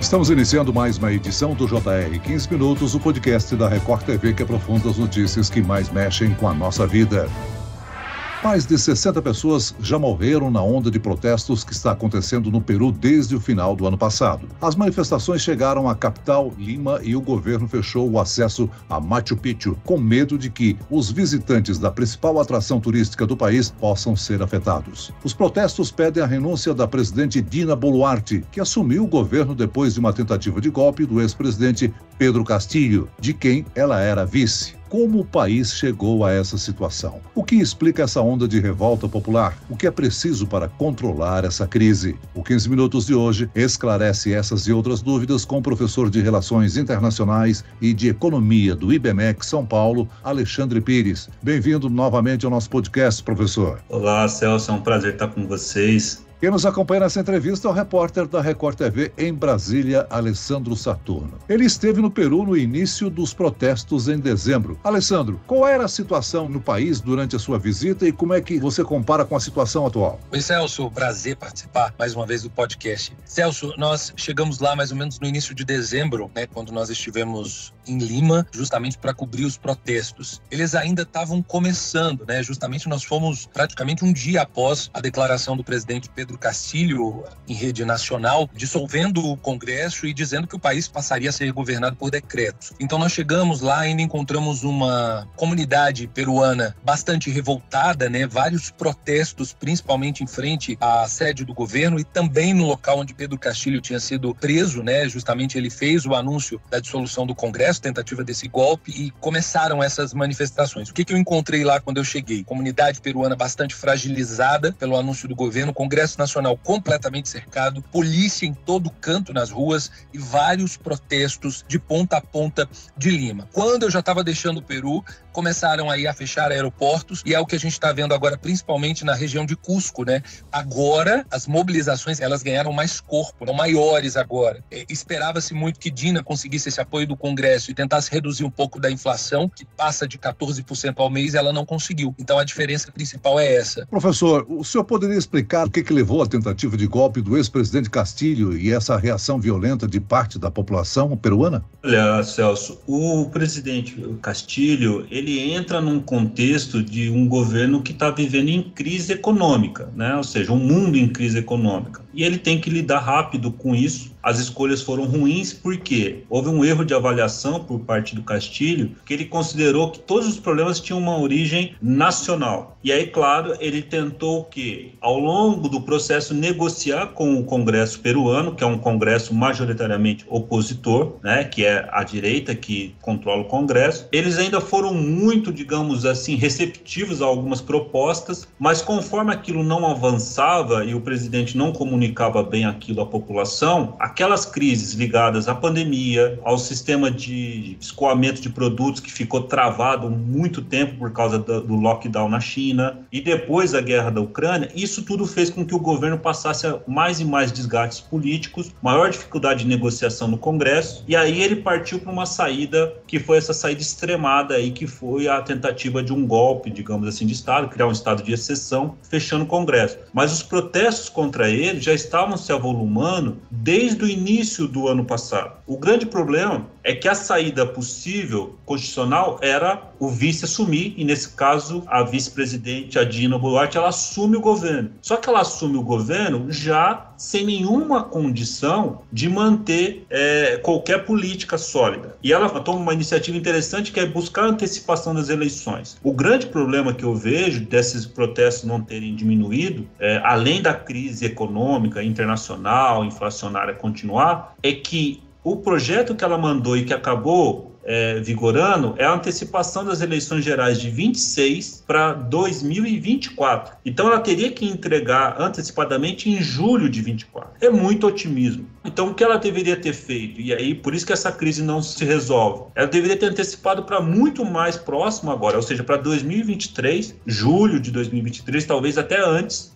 Estamos iniciando mais uma edição do JR 15 Minutos, o podcast da Record TV que aprofunda as notícias que mais mexem com a nossa vida. Mais de 60 pessoas já morreram na onda de protestos que está acontecendo no Peru desde o final do ano passado. As manifestações chegaram à capital, Lima, e o governo fechou o acesso a Machu Picchu, com medo de que os visitantes da principal atração turística do país possam ser afetados. Os protestos pedem a renúncia da presidente Dina Boluarte, que assumiu o governo depois de uma tentativa de golpe do ex-presidente Pedro Castillo, de quem ela era vice. Como o país chegou a essa situação? O que explica essa onda de revolta popular? O que é preciso para controlar essa crise? O 15 Minutos de hoje esclarece essas e outras dúvidas com o professor de Relações Internacionais e de Economia do IBMEC São Paulo, Alexandre Pires. Bem-vindo novamente ao nosso podcast, professor. Olá, Celso, é um prazer estar com vocês. Quem nos acompanha nessa entrevista é o repórter da Record TV em Brasília, Alessandro Saturno. Ele esteve no Peru no início dos protestos em dezembro. Alessandro, qual era a situação no país durante a sua visita e como é que você compara com a situação atual? Oi, Celso, prazer participar mais uma vez do podcast. Celso, nós chegamos lá mais ou menos no início de dezembro, quando nós estivemos em Lima, justamente para cobrir os protestos. Eles ainda estavam começando, justamente nós fomos praticamente um dia após a declaração do presidente Pedro Castillo em rede nacional, dissolvendo o Congresso e dizendo que o país passaria a ser governado por decretos. Então nós chegamos lá e ainda encontramos uma comunidade peruana bastante revoltada, vários protestos, principalmente em frente à sede do governo e também no local onde Pedro Castillo tinha sido preso, justamente ele fez o anúncio da dissolução do Congresso, tentativa desse golpe, e começaram essas manifestações. O que eu encontrei lá quando eu cheguei? Comunidade peruana bastante fragilizada pelo anúncio do governo, Congresso Nacional completamente cercado, polícia em todo canto nas ruas e vários protestos de ponta a ponta de Lima. Quando eu já estava deixando o Peru, começaram aí a fechar aeroportos e é o que a gente está vendo agora, principalmente na região de Cusco, Agora, as mobilizações, elas ganharam mais corpo, são maiores agora. Esperava-se muito que Dina conseguisse esse apoio do Congresso e tentasse reduzir um pouco da inflação, que passa de 14% ao mês, ela não conseguiu. Então a diferença principal é essa. Professor, o senhor poderia explicar o que levou à tentativa de golpe do ex-presidente Castillo e essa reação violenta de parte da população peruana? Olha, Celso, o presidente Castillo, ele entra num contexto de um governo que está vivendo em crise econômica, ou seja, um mundo em crise econômica. E ele tem que lidar rápido com isso. As escolhas foram ruins porque houve um erro de avaliação por parte do Castillo, que ele considerou que todos os problemas tinham uma origem nacional. E aí, claro, ele tentou que, ao longo do processo, negociar com o Congresso peruano, que é um Congresso majoritariamente opositor, que é a direita que controla o Congresso. Eles ainda foram muito, digamos assim, receptivos a algumas propostas, mas conforme aquilo não avançava e o presidente não comunicava bem aquilo à população, aquelas crises ligadas à pandemia, ao sistema de escoamento de produtos que ficou travado muito tempo por causa do lockdown na China e depois a guerra da Ucrânia, isso tudo fez com que o governo passasse a mais e mais desgastes políticos, maior dificuldade de negociação no Congresso, e aí ele partiu para uma saída que foi essa saída extremada aí, que foi a tentativa de um golpe, digamos assim, de Estado, criar um estado de exceção, fechando o Congresso. Mas os protestos contra ele já estavam se avolumando desde o início do ano passado. O grande problema é que a saída possível constitucional era o vice assumir, e nesse caso a vice-presidente, a Dina Boluarte, ela assume o governo. Só que ela assume o governo já sem nenhuma condição de manter qualquer política sólida. E ela toma uma iniciativa interessante, que é buscar a antecipação das eleições. O grande problema que eu vejo desses protestos não terem diminuído, além da crise econômica, internacional, inflacionária continuar, é que o projeto que ela mandou e que acabou vigorando é a antecipação das eleições gerais de 26 para 2024. Então ela teria que entregar antecipadamente em julho de 24. É muito otimismo. Então o que ela deveria ter feito? E aí por isso que essa crise não se resolve. Ela deveria ter antecipado para muito mais próximo agora, ou seja, para 2023, julho de 2023, talvez até antes,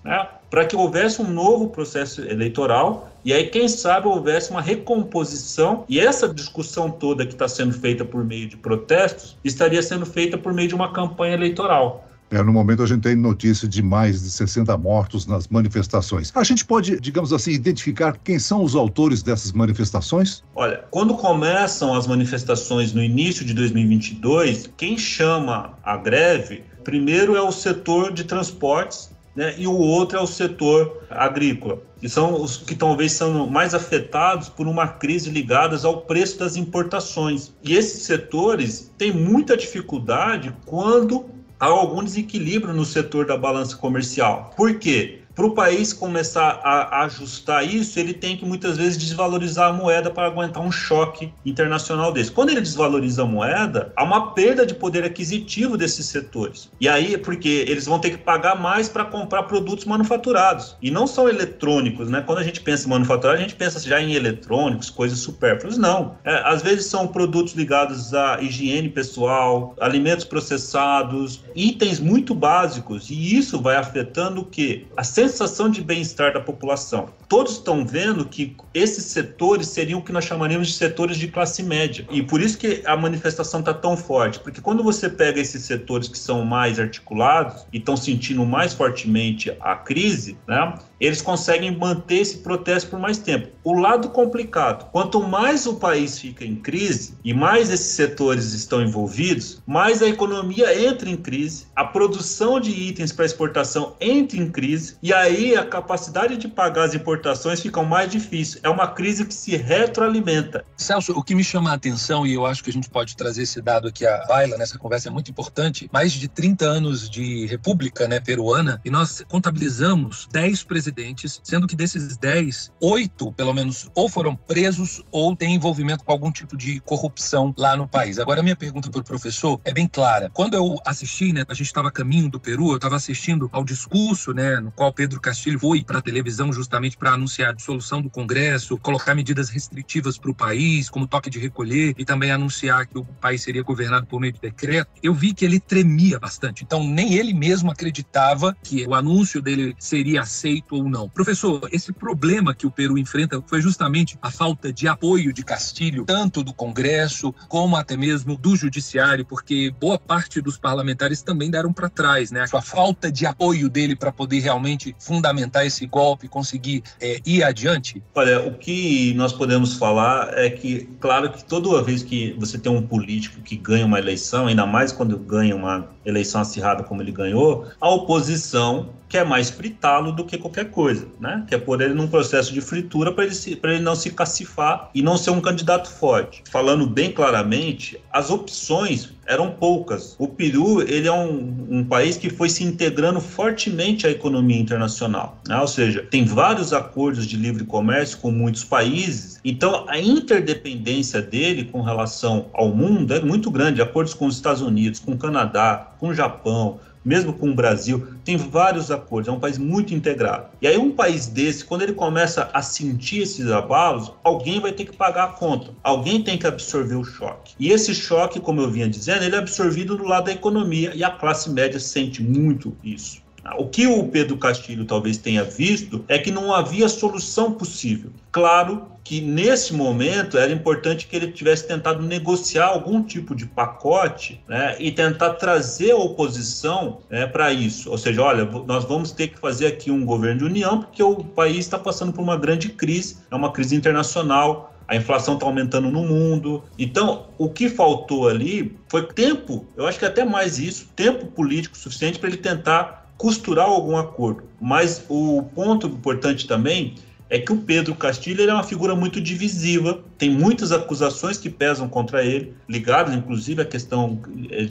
para que houvesse um novo processo eleitoral e aí, quem sabe, houvesse uma recomposição, e essa discussão toda que está sendo feita por meio de protestos estaria sendo feita por meio de uma campanha eleitoral. No momento a gente tem notícia de mais de 60 mortos nas manifestações. A gente pode, digamos assim, identificar quem são os autores dessas manifestações? Olha, quando começam as manifestações no início de 2022, quem chama a greve, primeiro é o setor de transportes, né, e o outro é o setor agrícola, que são os que talvez são mais afetados por uma crise ligada ao preço das importações. E esses setores têm muita dificuldade quando há algum desequilíbrio no setor da balança comercial. Por quê? Para o país começar a ajustar isso, ele tem que muitas vezes desvalorizar a moeda para aguentar um choque internacional desse. Quando ele desvaloriza a moeda, há uma perda de poder aquisitivo desses setores. E aí, porque eles vão ter que pagar mais para comprar produtos manufaturados. E não são eletrônicos, né? Quando a gente pensa em manufaturado, a gente pensa já em eletrônicos, coisas supérfluas. Não. Às vezes são produtos ligados à higiene pessoal, alimentos processados, itens muito básicos. E isso vai afetando o quê? A sensação de bem-estar da população. Todos estão vendo que esses setores seriam o que nós chamaríamos de setores de classe média. E por isso que a manifestação está tão forte. Porque quando você pega esses setores que são mais articulados e estão sentindo mais fortemente a crise, né, eles conseguem manter esse protesto por mais tempo. O lado complicado, quanto mais o país fica em crise e mais esses setores estão envolvidos, mais a economia entra em crise, a produção de itens para exportação entra em crise e aí a capacidade de pagar as importações fica mais difícil. É uma crise que se retroalimenta. Celso, o que me chama a atenção, e eu acho que a gente pode trazer esse dado aqui à baila nessa conversa, é muito importante, mais de 30 anos de república, né, peruana, e nós contabilizamos 10 presidentes, sendo que desses 10, 8, pelo menos, ou foram presos ou têm envolvimento com algum tipo de corrupção lá no país. Agora, a minha pergunta para o professor é bem clara. Quando eu assisti, né, a gente estava a caminho do Peru, eu estava assistindo ao discurso, né, no qual Pedro Castilho foi para a televisão justamente para anunciar a dissolução do Congresso, colocar medidas restritivas para o país, como toque de recolher, e também anunciar que o país seria governado por meio de decreto. Eu vi que ele tremia bastante. Então, nem ele mesmo acreditava que o anúncio dele seria aceito ou não. Professor, esse problema que o Peru enfrenta foi justamente a falta de apoio de Castilho, tanto do Congresso como até mesmo do Judiciário, porque boa parte dos parlamentares também deram para trás, né? A falta de apoio dele para poder realmente fundamentar esse golpe e conseguir ir adiante? Olha, o que nós podemos falar é que, claro que toda vez que você tem um político que ganha uma eleição, ainda mais quando ganha uma eleição acirrada como ele ganhou, a oposição quer mais fritá-lo do que qualquer coisa, né? Quer pôr ele num processo de fritura para ele não se cacifar e não ser um candidato forte. Falando bem claramente, as opções eram poucas. O Peru, ele é um país que foi se integrando fortemente à economia internacional, né? Ou seja, tem vários acordos de livre comércio com muitos países, então a interdependência dele com relação ao mundo é muito grande. Acordos com os Estados Unidos, com o Canadá, com o Japão, mesmo com o Brasil, tem vários acordos, é um país muito integrado. E aí um país desse, quando ele começa a sentir esses abalos, alguém vai ter que pagar a conta, alguém tem que absorver o choque. E esse choque, como eu vinha dizendo, ele é absorvido do lado da economia e a classe média sente muito isso. O que o Pedro Castilho talvez tenha visto é que não havia solução possível. Claro que nesse momento era importante que ele tivesse tentado negociar algum tipo de pacote, né, e tentar trazer a oposição, né, para isso. Ou seja, olha, nós vamos ter que fazer aqui um governo de união porque o país está passando por uma grande crise, é uma crise internacional, a inflação está aumentando no mundo. Então, o que faltou ali foi tempo, eu acho que até mais isso, tempo político suficiente para ele tentar costurar algum acordo. Mas o ponto importante também é que o Pedro Castilho ele é uma figura muito divisiva, tem muitas acusações que pesam contra ele, ligadas inclusive à questão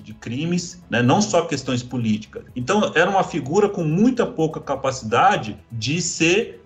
de crimes, né, não só questões políticas. Então, era uma figura com muita pouca capacidade de ser,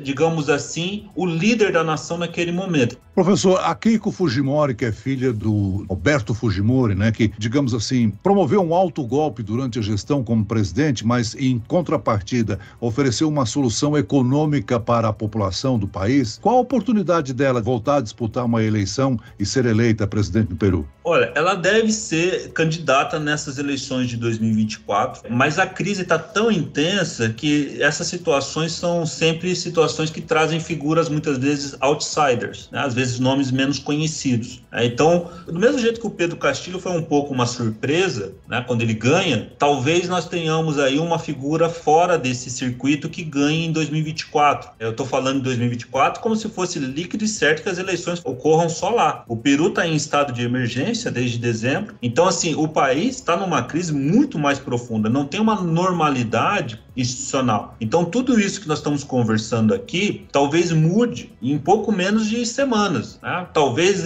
digamos assim, o líder da nação naquele momento. Professor, a Keiko Fujimori, que é filha do Alberto Fujimori, né, que, digamos assim, promoveu um alto golpe durante a gestão como presidente, mas em contrapartida ofereceu uma solução econômica para a população do país. Qual a oportunidade dela voltar a disputar uma eleição e ser eleita presidente do Peru? Olha, ela deve ser candidata nessas eleições de 2024, mas a crise está tão intensa que essas situações são sempre situações que trazem figuras, muitas vezes, outsiders, né? Às vezes nomes menos conhecidos. Então, do mesmo jeito que o Pedro Castillo foi um pouco uma surpresa, né, quando ele ganha, talvez nós tenhamos aí uma figura fora desse circuito que ganhe em 2024. Eu estou falando de 2024 como se fosse líquido e certo que as eleições ocorram só lá. O Peru está em estado de emergência desde dezembro. Então, assim, o país está numa crise muito mais profunda, não tem uma normalidade institucional. Então, tudo isso que nós estamos conversando aqui, talvez mude em pouco menos de semanas, né? Talvez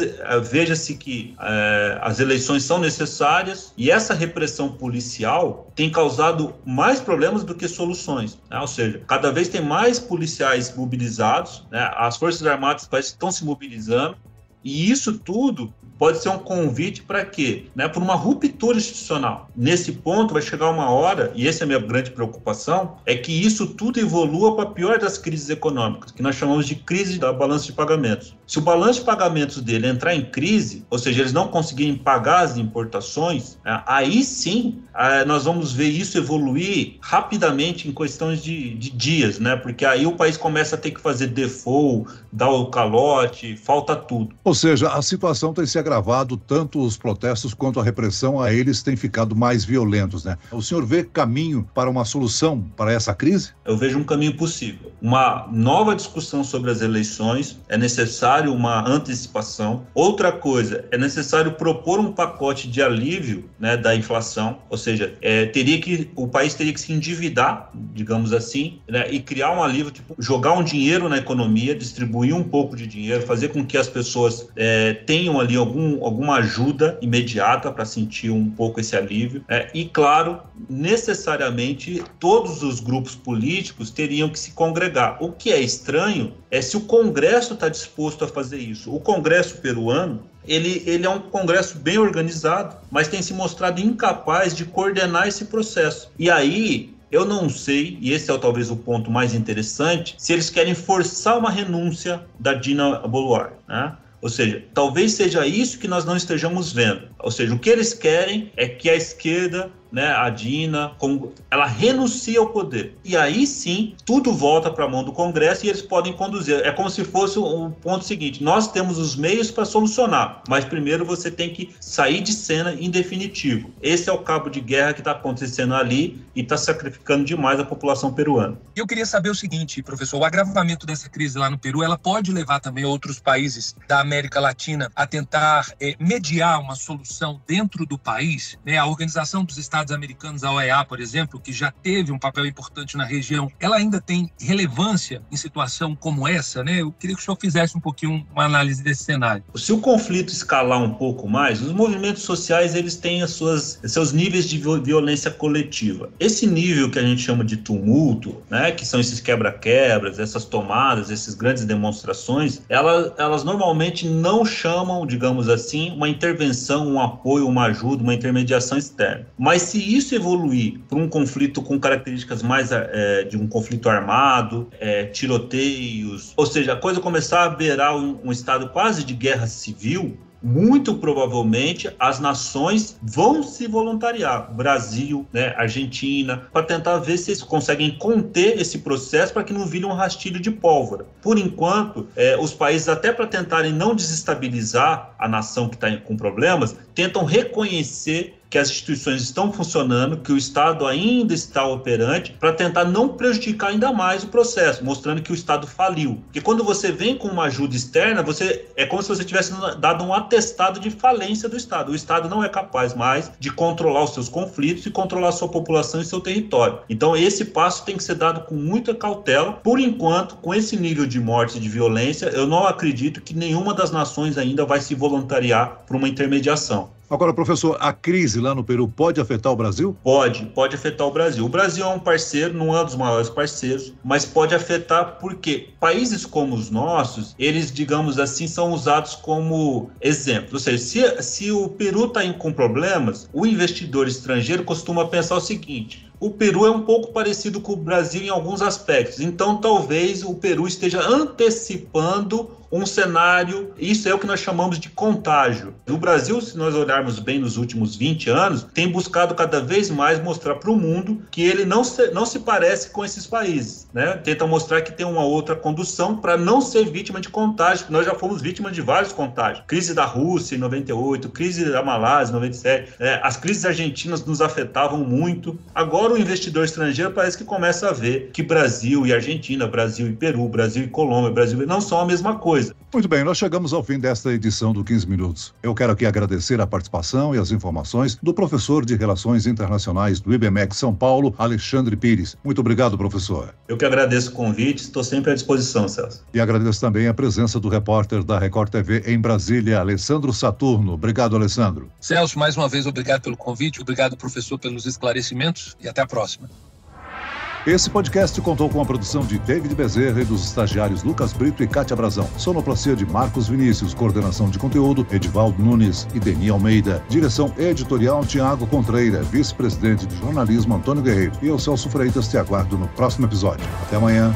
veja-se que as eleições são necessárias e essa repressão policial tem causado mais problemas do que soluções, né? Ou seja, cada vez tem mais policiais mobilizados, né? As Forças Armadas estão se mobilizando e isso tudo pode ser um convite para quê? Né? Por uma ruptura institucional. Nesse ponto vai chegar uma hora, e essa é a minha grande preocupação, é que isso tudo evolua para a pior das crises econômicas, que nós chamamos de crise da balança de pagamentos. Se o balanço de pagamentos dele entrar em crise, ou seja, eles não conseguirem pagar as importações, aí sim nós vamos ver isso evoluir rapidamente em questões de dias, né? Porque aí o país começa a ter que fazer default, dar o calote, falta tudo. Ou seja, a situação tem se agravado, tanto os protestos quanto a repressão a eles têm ficado mais violentos, né? O senhor vê caminho para uma solução para essa crise? Eu vejo um caminho possível. Uma nova discussão sobre as eleições, é necessário uma antecipação. Outra coisa, é necessário propor um pacote de alívio, né, da inflação, ou seja, o país teria que se endividar, digamos assim, né, e criar um alívio, tipo, jogar um dinheiro na economia, distribuir um pouco de dinheiro, fazer com que as pessoas tenham ali alguma ajuda imediata para sentir um pouco esse alívio. E, claro, necessariamente todos os grupos políticos teriam que se congregar. O que é estranho é se o Congresso está disposto a fazer isso. O Congresso peruano, ele é um congresso bem organizado, mas tem se mostrado incapaz de coordenar esse processo. E aí, eu não sei, e esse é talvez o ponto mais interessante, se eles querem forçar uma renúncia da Dina Boluarte, né? Ou seja, talvez seja isso que nós não estejamos vendo. Ou seja, o que eles querem é que a esquerda, né, a Dina, ela renuncia ao poder. E aí sim, tudo volta para a mão do Congresso e eles podem conduzir. É como se fosse o ponto seguinte: nós temos os meios para solucionar, mas primeiro você tem que sair de cena em definitivo. Esse é o cabo de guerra que está acontecendo ali e está sacrificando demais a população peruana. Eu queria saber o seguinte, professor: o agravamento dessa crise lá no Peru, ela pode levar também outros países da América Latina a tentar mediar uma solução dentro do país, né? A Organização dos Estados Americanos, a OEA, por exemplo, que já teve um papel importante na região, ela ainda tem relevância em situação como essa, né? Eu queria que o senhor fizesse um pouquinho uma análise desse cenário. Se o conflito escalar um pouco mais, os movimentos sociais, eles têm seus níveis de violência coletiva. Esse nível que a gente chama de tumulto, né, que são esses quebra-quebras, essas tomadas, essas grandes demonstrações, elas normalmente não chamam, digamos assim, uma intervenção, um apoio, uma ajuda, uma intermediação externa. Mas se isso evoluir para um conflito com características mais de um conflito armado, tiroteios, ou seja, a coisa começar a beirar um estado quase de guerra civil, muito provavelmente as nações vão se voluntariar, Brasil, né, Argentina, para tentar ver se eles conseguem conter esse processo para que não vire um rastilho de pólvora. Por enquanto, os países, até para tentarem não desestabilizar a nação que está com problemas, tentam reconhecer que as instituições estão funcionando, que o Estado ainda está operante, para tentar não prejudicar ainda mais o processo, mostrando que o Estado faliu. Porque quando você vem com uma ajuda externa, é como se você tivesse dado um atestado de falência do Estado. O Estado não é capaz mais de controlar os seus conflitos e controlar a sua população e seu território. Então esse passo tem que ser dado com muita cautela. Por enquanto, com esse nível de morte e de violência, eu não acredito que nenhuma das nações ainda vai se voluntariar para uma intermediação. Agora, professor, a crise lá no Peru pode afetar o Brasil? Pode afetar o Brasil. O Brasil é um parceiro, não é um dos maiores parceiros, mas pode afetar porque países como os nossos, eles, digamos assim, são usados como exemplo. Ou seja, se o Peru está com problemas, o investidor estrangeiro costuma pensar o seguinte: O Peru é um pouco parecido com o Brasil em alguns aspectos, então talvez o Peru esteja antecipando um cenário, isso é o que nós chamamos de contágio. O Brasil, se nós olharmos bem nos últimos 20 anos, tem buscado cada vez mais mostrar para o mundo que ele não se parece com esses países, né? Tenta mostrar que tem uma outra condução para não ser vítima de contágio. Nós já fomos vítimas de vários contágios. Crise da Rússia em 98, crise da Malásia em 97, as crises argentinas nos afetavam muito. Agora o investidor estrangeiro parece que começa a ver que Brasil e Argentina, Brasil e Peru, Brasil e Colômbia, Brasil não são a mesma coisa. Muito bem, nós chegamos ao fim desta edição do 15 Minutos. Eu quero aqui agradecer a participação e as informações do professor de Relações Internacionais do IBMEC São Paulo, Alexandre Pires. Muito obrigado, professor. Eu que agradeço o convite, estou sempre à disposição, Celso. E agradeço também a presença do repórter da Record TV em Brasília, Alessandro Saturno. Obrigado, Alessandro. Celso, mais uma vez, obrigado pelo convite, obrigado, professor, pelos esclarecimentos e até a próxima. Esse podcast contou com a produção de David Bezerra e dos estagiários Lucas Brito e Kátia Brazão. Sonoplastia de Marcos Vinícius, coordenação de conteúdo Edivaldo Nunes e Deni Almeida. Direção editorial Tiago Contreira, vice-presidente de jornalismo Antônio Guerreiro. E eu, Celso Freitas, te aguardo no próximo episódio. Até amanhã.